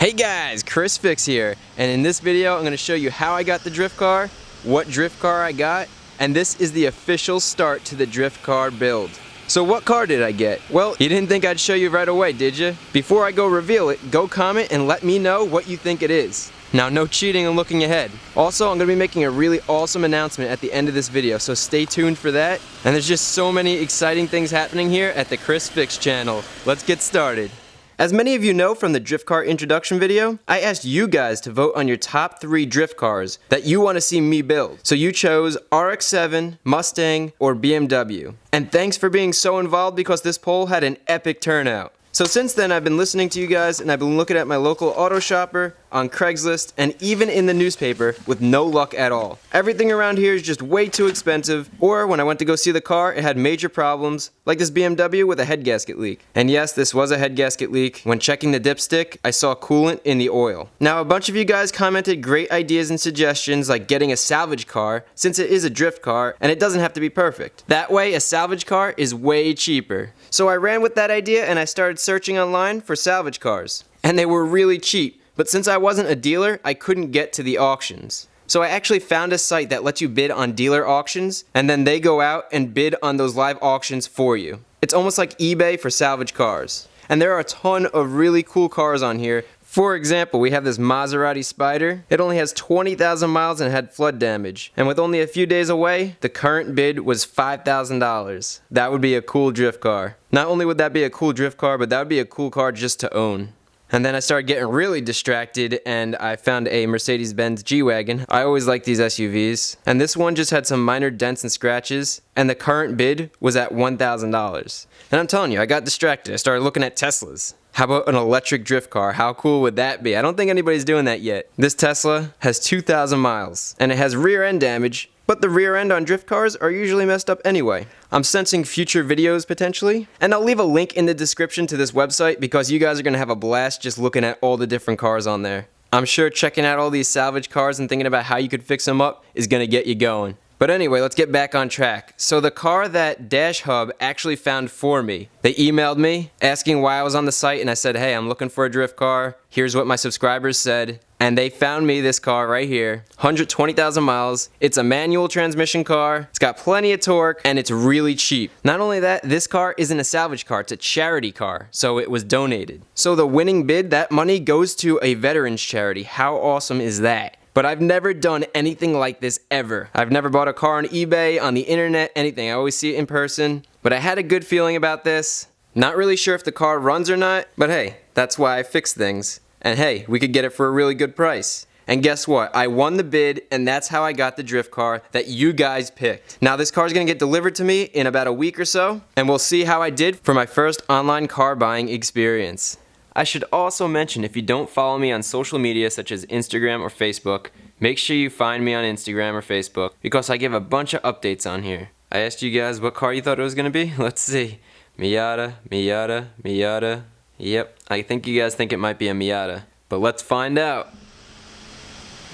Hey guys, ChrisFix here, and in this video I'm going to show you how I got the drift car, what drift car I got, and this is the official start to the drift car build. So what car did I get? Well, you didn't think I'd show you right away, did you? Before I go reveal it, go comment and let me know what you think it is. Now, no cheating and looking ahead. Also, I'm going to be making a really awesome announcement at the end of this video, so stay tuned for that. And there's just so many exciting things happening here at the ChrisFix channel. Let's get started. As many of you know from the drift car introduction video, I asked you guys to vote on your top 3 drift cars that you want to see me build. So you chose RX-7, Mustang, or BMW. And thanks for being so involved because this poll had an epic turnout. So since then, I've been listening to you guys and I've been looking at my local auto shopper, on Craigslist, and even in the newspaper with no luck at all. Everything around here is just way too expensive, or when I went to go see the car, it had major problems, like this BMW with a head gasket leak. And yes, this was a head gasket leak. When checking the dipstick, I saw coolant in the oil. Now, a bunch of you guys commented great ideas and suggestions like getting a salvage car, since it is a drift car, and it doesn't have to be perfect. That way, a salvage car is way cheaper. So I ran with that idea and I started searching online for salvage cars. And they were really cheap. But since I wasn't a dealer, I couldn't get to the auctions. So I actually found a site that lets you bid on dealer auctions, and then they go out and bid on those live auctions for you. It's almost like eBay for salvage cars. And there are a ton of really cool cars on here. For example, we have this Maserati Spider. It only has 20,000 miles and had flood damage. And with only a few days away, the current bid was $5,000. That would be a cool drift car. Not only would that be a cool drift car, but that would be a cool car just to own. And then I started getting really distracted and I found a Mercedes-Benz G Wagon. I always like these SUVs. And this one just had some minor dents and scratches, and the current bid was at $1,000. And I'm telling you, I got distracted. I started looking at Teslas. How about an electric drift car? How cool would that be? I don't think anybody's doing that yet. This Tesla has 2,000 miles and it has rear end damage, but the rear end on drift cars are usually messed up anyway. I'm sensing future videos potentially, and I'll leave a link in the description to this website because you guys are going to have a blast just looking at all the different cars on there. I'm sure checking out all these salvage cars and thinking about how you could fix them up is going to get you going. But anyway, let's get back on track. So the car that Dash Hub actually found for me, they emailed me asking why I was on the site, and I said, hey, I'm looking for a drift car. Here's what my subscribers said. And they found me this car right here, 120,000 miles. It's a manual transmission car. It's got plenty of torque and it's really cheap. Not only that, this car isn't a salvage car, it's a charity car. So it was donated. So the winning bid, that money goes to a veterans charity. How awesome is that? But I've never done anything like this ever. I've never bought a car on eBay, on the internet, anything. I always see it in person. But I had a good feeling about this. Not really sure if the car runs or not, but hey, that's why I fix things. And hey, we could get it for a really good price. And guess what? I won the bid, and that's how I got the drift car that you guys picked. Now this car is going to get delivered to me in about a week or so, and we'll see how I did for my first online car buying experience. I should also mention, if you don't follow me on social media such as Instagram or Facebook, make sure you find me on Instagram or Facebook because I give a bunch of updates on here. I asked you guys what car you thought it was going to be. Let's see. Miata, Miata, Miata. Yep, I think you guys think it might be a Miata, but let's find out.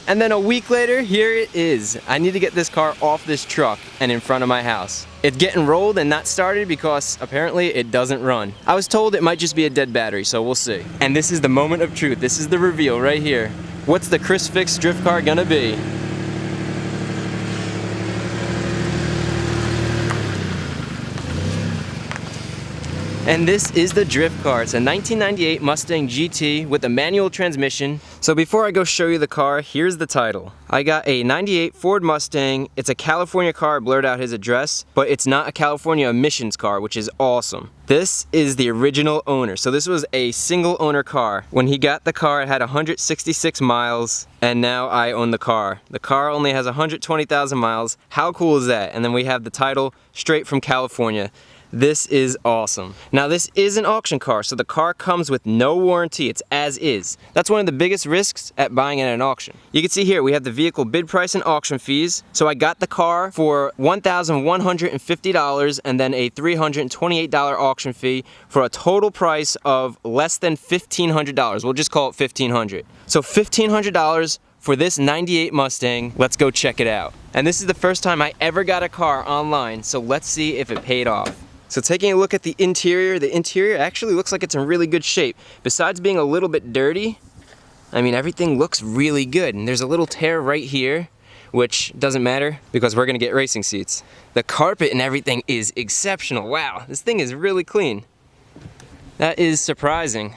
And then a week later, here it is. I need to get this car off this truck and in front of my house. It's getting rolled and not started because apparently it doesn't run. I was told it might just be a dead battery, so we'll see. And this is the moment of truth. This is the reveal right here. What's the ChrisFix drift car gonna be? And this is the drift car. It's a 1998 Mustang GT with a manual transmission. So before I go show you the car, here's the title. I got a 98 Ford Mustang. It's a California car, blurred out his address, but it's not a California emissions car, which is awesome. This is the original owner. So this was a single owner car. When he got the car, it had 166 miles, and now I own the car. The car only has 120,000 miles. How cool is that? And then we have the title straight from California. This is awesome. Now this is an auction car, so the car comes with no warranty. It's as is. That's one of the biggest risks at buying at an auction. You can see here we have the vehicle bid price and auction fees. So I got the car for $1,150 and then a $328 auction fee for a total price of less than $1,500. We'll just call it $1,500. So $1,500 for this 98 Mustang. Let's go check it out. And this is the first time I ever got a car online, so let's see if it paid off. So taking a look at the interior actually looks like it's in really good shape. Besides being a little bit dirty, I mean, everything looks really good. And there's a little tear right here, which doesn't matter because we're gonna get racing seats. The carpet and everything is exceptional. Wow, this thing is really clean. That is surprising.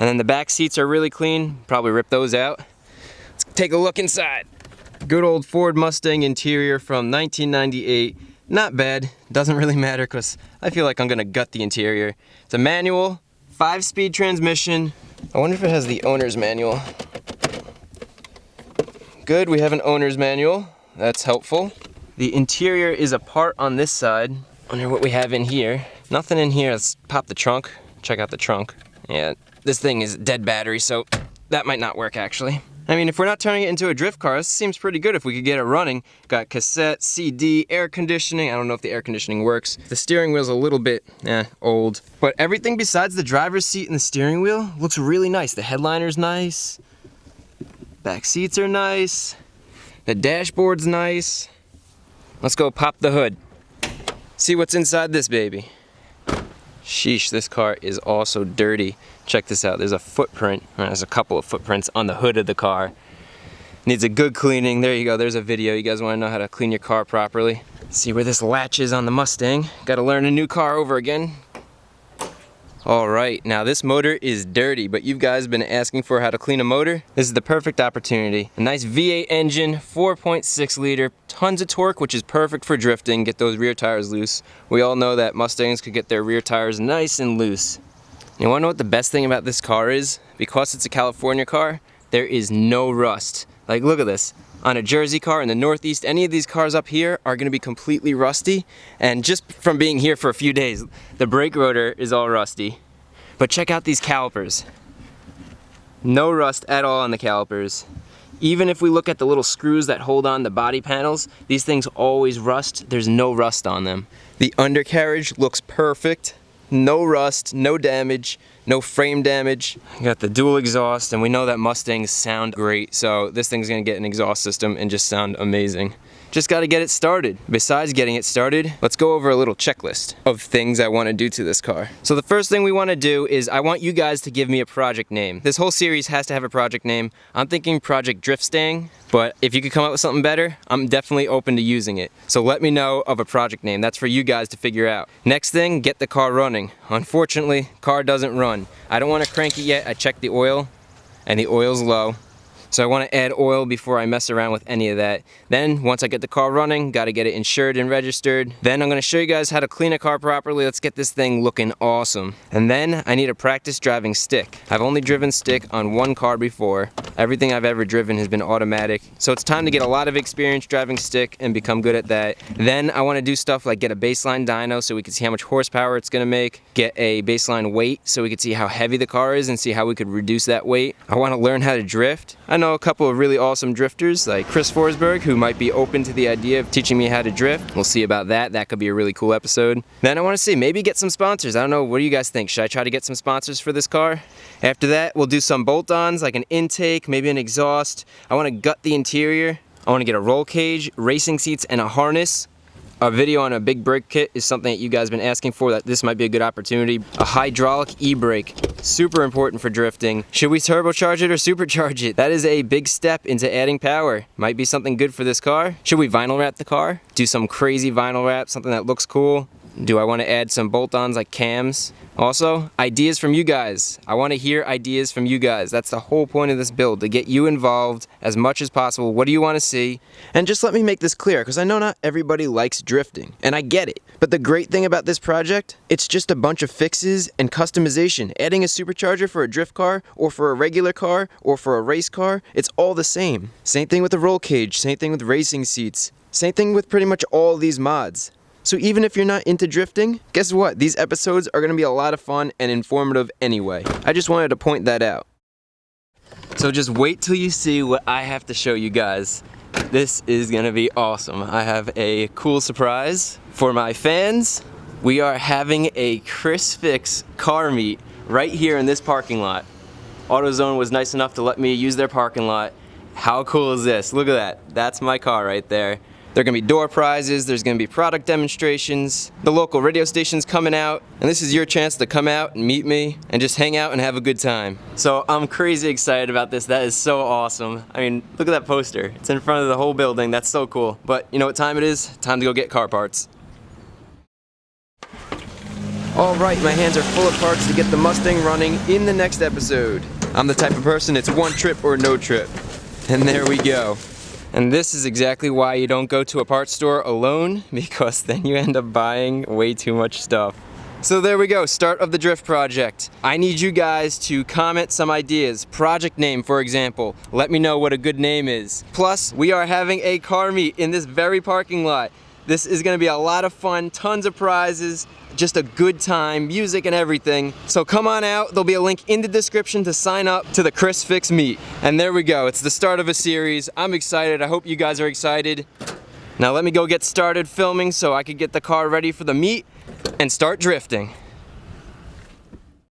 And then the back seats are really clean. Probably rip those out. Let's take a look inside. Good old Ford Mustang interior from 1998. Not bad. Doesn't really matter because I feel like I'm gonna gut the interior. It's a manual, 5-speed transmission. I wonder if it has the owner's manual. Good, we have an owner's manual. That's helpful. The interior is apart on this side. Wonder what we have in here. Nothing in here. Let's pop the trunk. Check out the trunk. Yeah, this thing is dead battery, so that might not work actually. I mean, if we're not turning it into a drift car, this seems pretty good if we could get it running. Got cassette, CD, air conditioning. I don't know if the air conditioning works. The steering wheel's a little bit, old. But everything besides the driver's seat and the steering wheel looks really nice. The headliner's nice. Back seats are nice. The dashboard's nice. Let's go pop the hood. See what's inside this baby. Sheesh, this car is also dirty. Check this out, there's a footprint. There's a couple of footprints on the hood of the car. Needs a good cleaning. There you go, there's a video. You guys wanna know how to clean your car properly. See where this latch is on the Mustang. Gotta learn a new car over again. All right, now this motor is dirty, but you guys been asking for how to clean a motor. This is the perfect opportunity. A nice V8 engine, 4.6 liter, tons of torque, which is perfect for drifting, get those rear tires loose. We all know that Mustangs could get their rear tires nice and loose. You wanna know what the best thing about this car is? Because it's a California car, there is no rust. Like, look at this. On a Jersey car in the Northeast, any of these cars up here are gonna be completely rusty. And just from being here for a few days, the brake rotor is all rusty. But check out these calipers. No rust at all on the calipers. Even if we look at the little screws that hold on the body panels, these things always rust. There's no rust on them. The undercarriage looks perfect. No rust, no damage, no frame damage. You got the dual exhaust, and we know that Mustangs sound great, so this thing's gonna get an exhaust system and just sound amazing. Just gotta get it started. Besides getting it started, let's go over a little checklist of things I wanna do to this car. So the first thing we wanna do is I want you guys to give me a project name. This whole series has to have a project name. I'm thinking Project Driftstang, but if you could come up with something better, I'm definitely open to using it. So let me know of a project name. That's for you guys to figure out. Next thing, get the car running. Unfortunately, car doesn't run. I don't wanna crank it yet. I checked the oil, and the oil's low. So I want to add oil before I mess around with any of that. Then once I get the car running, got to get it insured and registered. Then I'm going to show you guys how to clean a car properly. Let's get this thing looking awesome. And then I need a practice driving stick. I've only driven stick on one car before. Everything I've ever driven has been automatic. So it's time to get a lot of experience driving stick and become good at that. Then I want to do stuff like get a baseline dyno so we can see how much horsepower it's going to make. Get a baseline weight so we can see how heavy the car is and see how we could reduce that weight. I want to learn how to drift. I know a couple of really awesome drifters like Chris Forsberg who might be open to the idea of teaching me how to drift. We'll see about that. That could be a really cool episode. Then I want to see, maybe get some sponsors. I don't know, what do you guys think? Should I try to get some sponsors for this car? After that, we'll do some bolt-ons like an intake, maybe an exhaust. I want to gut the interior. I want to get a roll cage, racing seats, and a harness. A video on a big brake kit is something that you guys have been asking for, that this might be a good opportunity. A hydraulic e-brake, super important for drifting. Should we turbocharge it or supercharge it? That is a big step into adding power. Might be something good for this car. Should we vinyl wrap the car? Do some crazy vinyl wrap, something that looks cool. Do I want to add some bolt-ons like cams? Also, ideas from you guys. I want to hear ideas from you guys. That's the whole point of this build, to get you involved as much as possible. What do you want to see? And just let me make this clear, because I know not everybody likes drifting, and I get it. But the great thing about this project, it's just a bunch of fixes and customization. Adding a supercharger for a drift car, or for a regular car, or for a race car, it's all the same. Same thing with the roll cage, same thing with racing seats, same thing with pretty much all these mods. So even if you're not into drifting, guess what? These episodes are going to be a lot of fun and informative anyway. I just wanted to point that out. So just wait till you see what I have to show you guys. This is going to be awesome. I have a cool surprise for my fans. We are having a ChrisFix car meet right here in this parking lot. AutoZone was nice enough to let me use their parking lot. How cool is this? Look at that. That's my car right there. There are gonna be door prizes, there's gonna be product demonstrations, the local radio station's coming out, and this is your chance to come out and meet me and just hang out and have a good time. So I'm crazy excited about this. That is so awesome. I mean, look at that poster. It's in front of the whole building. That's so cool. But you know what time it is? Time to go get car parts. All right, my hands are full of parts to get the Mustang running in the next episode. I'm the type of person, it's one trip or no trip. And there we go. And this is exactly why you don't go to a parts store alone, because then you end up buying way too much stuff. So there we go, start of the drift project. I need you guys to comment some ideas. Project name, for example. Let me know what a good name is. Plus, we are having a car meet in this very parking lot. This is gonna be a lot of fun, tons of prizes, just a good time, music and everything. So come on out, there'll be a link in the description to sign up to the ChrisFix meet. And there we go, it's the start of a series. I'm excited, I hope you guys are excited. Now let me go get started filming so I can get the car ready for the meet and start drifting.